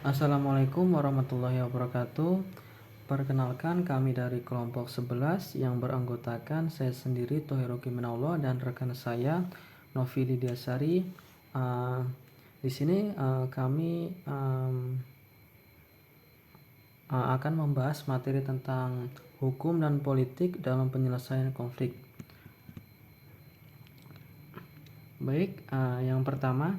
Assalamualaikum warahmatullahi wabarakatuh. Perkenalkan, kami dari kelompok 11 yang beranggotakan saya sendiri Thohiroki Minallah dan rekan saya Novi Lidiasari. Di sini kami akan membahas materi tentang hukum dan politik dalam penyelesaian konflik. Baik, yang pertama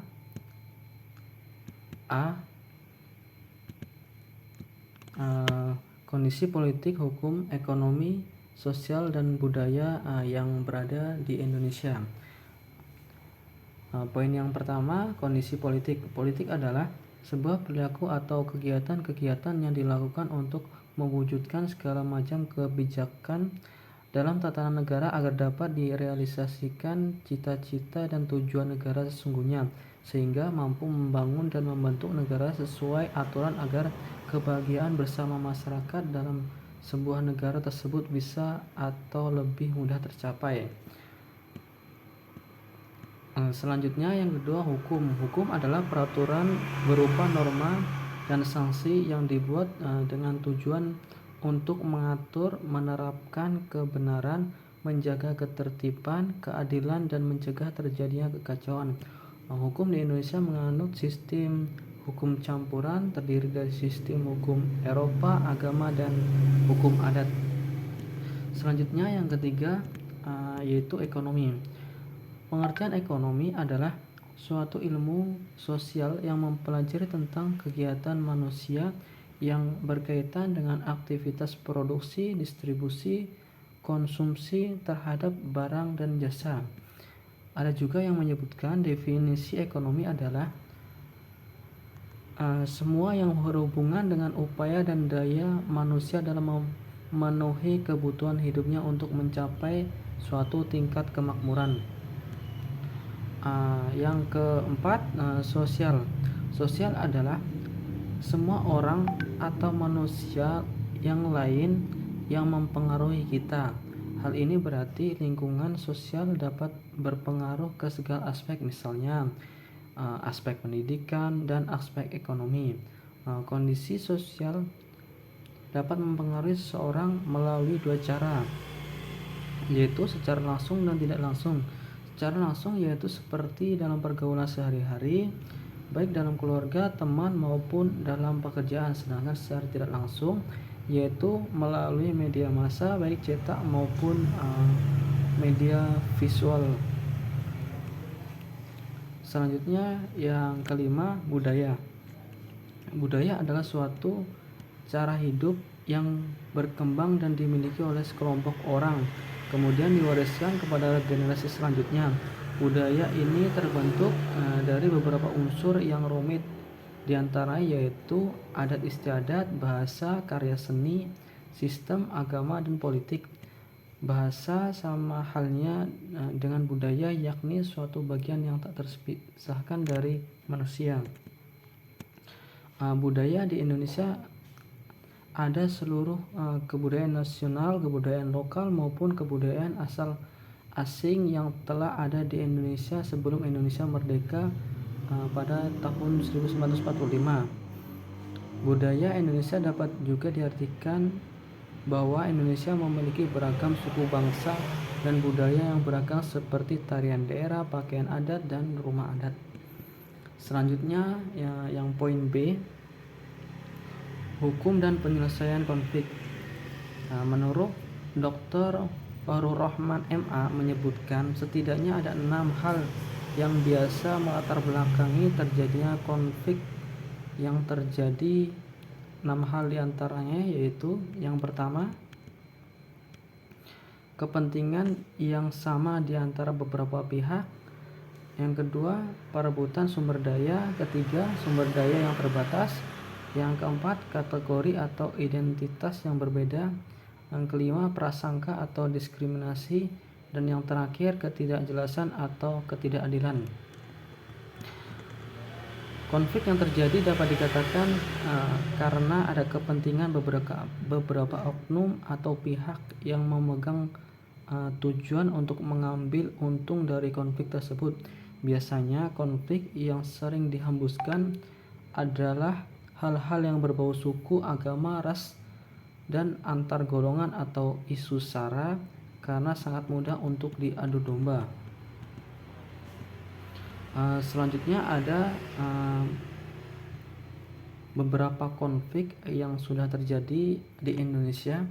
kondisi politik, hukum, ekonomi, sosial, dan budaya yang berada di Indonesia. Poin yang pertama, kondisi politik. Politik adalah sebuah perilaku atau kegiatan-kegiatan yang dilakukan untuk mewujudkan segala macam kebijakan dalam tatanan negara agar dapat direalisasikan cita-cita dan tujuan negara sesungguhnya, sehingga mampu membangun dan membentuk negara sesuai aturan agar kebahagiaan bersama masyarakat dalam sebuah negara tersebut bisa atau lebih mudah tercapai. Selanjutnya yang kedua, hukum. Hukum adalah peraturan berupa norma dan sanksi yang dibuat dengan tujuan untuk mengatur, menerapkan kebenaran, menjaga ketertiban, keadilan, dan mencegah terjadinya kekacauan. Hukum di Indonesia menganut sistem hukum campuran, terdiri dari sistem hukum Eropa, agama, dan hukum adat. Selanjutnya yang ketiga yaitu ekonomi. Pengertian ekonomi adalah suatu ilmu sosial yang mempelajari tentang kegiatan manusia yang berkaitan dengan aktivitas produksi, distribusi, konsumsi terhadap barang dan jasa. Ada juga yang menyebutkan definisi ekonomi adalah semua yang berhubungan dengan upaya dan daya manusia dalam memenuhi kebutuhan hidupnya untuk mencapai suatu tingkat kemakmuran. Yang keempat, sosial. Sosial adalah semua orang atau manusia yang lain yang mempengaruhi kita. Hal ini berarti lingkungan sosial dapat berpengaruh ke segala aspek, misalnya aspek pendidikan dan aspek ekonomi. Kondisi sosial dapat mempengaruhi seseorang melalui dua cara, yaitu secara langsung dan tidak langsung. Secara langsung yaitu seperti dalam pergaulan sehari-hari, baik dalam keluarga, teman, maupun dalam pekerjaan. Sedangkan secara tidak langsung yaitu melalui media massa, baik cetak maupun media visual. Selanjutnya yang kelima, budaya. Budaya adalah suatu cara hidup yang berkembang dan dimiliki oleh sekelompok orang, kemudian diwariskan kepada generasi selanjutnya. Budaya ini terbentuk dari beberapa unsur yang rumit, diantaranya yaitu adat istiadat, bahasa, karya seni, sistem, agama, dan politik. Bahasa sama halnya dengan budaya, yakni suatu bagian yang tak terpisahkan dari manusia. Budaya di Indonesia ada seluruh kebudayaan nasional, kebudayaan lokal, maupun kebudayaan asal asing yang telah ada di Indonesia sebelum Indonesia merdeka pada tahun 1945. Budaya Indonesia dapat juga diartikan bahwa Indonesia memiliki beragam suku bangsa dan budaya yang beragam seperti tarian daerah, pakaian adat, dan rumah adat. Selanjutnya yang poin B, hukum dan penyelesaian konflik. Menurut Dr. Farur Rahman MA menyebutkan setidaknya ada 6 hal yang biasa melatar belakangi terjadinya konflik yang terjadi. 6 hal diantaranya yaitu yang pertama, kepentingan yang sama di antara beberapa pihak. Yang kedua, perebutan sumber daya. Ketiga, sumber daya yang terbatas. Yang keempat, kategori atau identitas yang berbeda. Yang kelima, prasangka atau diskriminasi. Dan yang terakhir, ketidakjelasan atau ketidakadilan. Konflik yang terjadi dapat dikatakan karena ada kepentingan beberapa oknum atau pihak yang memegang tujuan untuk mengambil untung dari konflik tersebut. Biasanya konflik yang sering dihembuskan adalah hal-hal yang berbau suku, agama, ras, dan antar golongan atau isu SARA karena sangat mudah untuk diadu domba. Selanjutnya ada beberapa konflik yang sudah terjadi di Indonesia.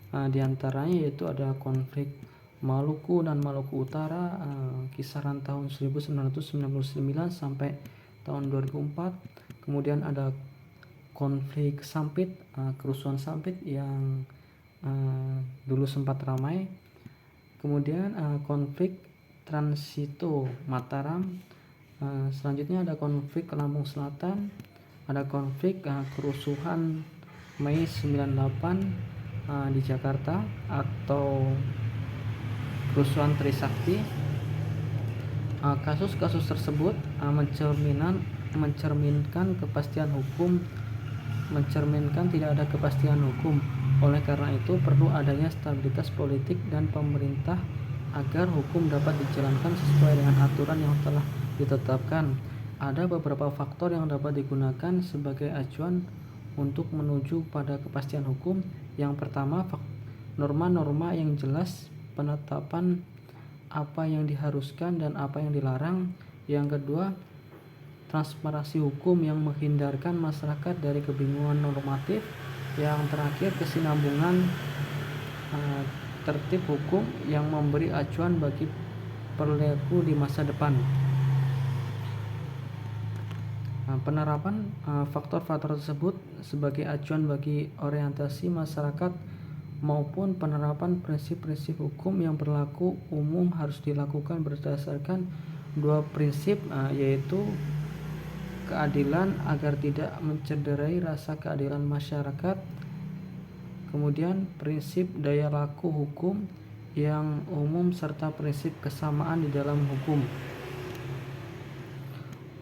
Di antaranya yaitu ada konflik Maluku dan Maluku Utara kisaran tahun 1999 sampai tahun 2004. Kemudian ada konflik Sampit, kerusuhan Sampit yang dulu sempat ramai. Kemudian konflik Transito Mataram. Selanjutnya ada konflik Lampung Selatan, ada konflik kerusuhan Mei 98 di Jakarta atau kerusuhan Trisakti. Kasus-kasus tersebut mencerminkan kepastian hukum, mencerminkan tidak ada kepastian hukum. Oleh karena itu perlu adanya stabilitas politik dan pemerintah agar hukum dapat dijalankan sesuai dengan aturan yang telah ditetapkan. Ada beberapa faktor yang dapat digunakan sebagai acuan untuk menuju pada kepastian hukum. Yang pertama, norma-norma yang jelas, penetapan apa yang diharuskan dan apa yang dilarang. Yang kedua, transparansi hukum yang menghindarkan masyarakat dari kebingungan normatif. Yang terakhir, kesinambungan tertib hukum yang memberi acuan bagi perilaku di masa depan. Penerapan faktor-faktor tersebut sebagai acuan bagi orientasi masyarakat maupun penerapan prinsip-prinsip hukum yang berlaku umum harus dilakukan berdasarkan dua prinsip, yaitu keadilan agar tidak mencederai rasa keadilan masyarakat, kemudian prinsip daya laku hukum yang umum serta prinsip kesamaan di dalam hukum.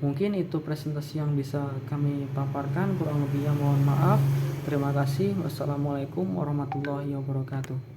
Mungkin itu presentasi yang bisa kami paparkan, kurang lebihnya mohon maaf. Terima kasih. Wassalamualaikum warahmatullahi wabarakatuh.